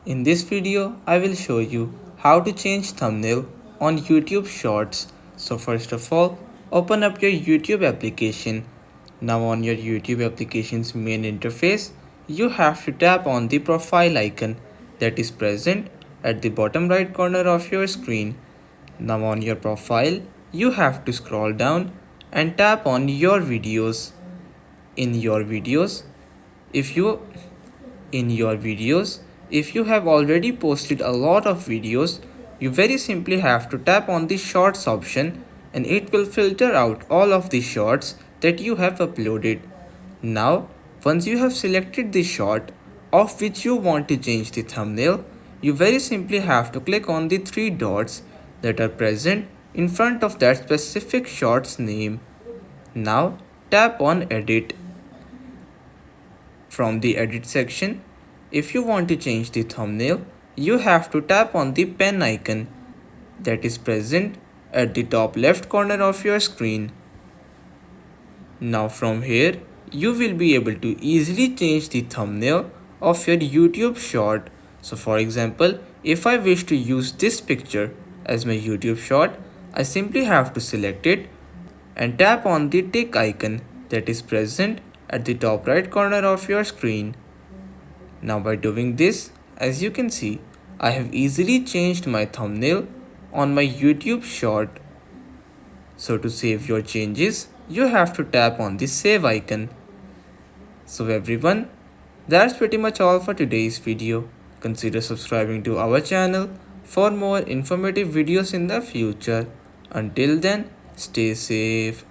In this video, I will show you how to change thumbnail on YouTube Shorts. So first of all, open up your YouTube application. Now on your YouTube application's main interface, you have to tap on the profile icon that is present at the bottom right corner of your screen. Now on your profile, you have to scroll down and tap on your videos. In your videos, if you in your videos. If you have already posted a lot of videos, you very simply have to tap on the shorts option and it will filter out all of the shorts that you have uploaded. Now, once you have selected the short of which you want to change the thumbnail, you very simply have to click on the three dots that are present in front of that specific short's name. Now, tap on edit. From the edit section, if you want to change the thumbnail, you have to tap on the pen icon that is present at the top left corner of your screen. Now from here, you will be able to easily change the thumbnail of your YouTube short. So for example, if I wish to use this picture as my YouTube short, I simply have to select it and tap on the tick icon that is present at the top right corner of your screen. Now by doing this, as you can see, I have easily changed my thumbnail on my YouTube short. So to save your changes, you have to tap on the save icon. So everyone, that's pretty much all for today's video. Consider subscribing to our channel for more informative videos in the future. Until then, stay safe.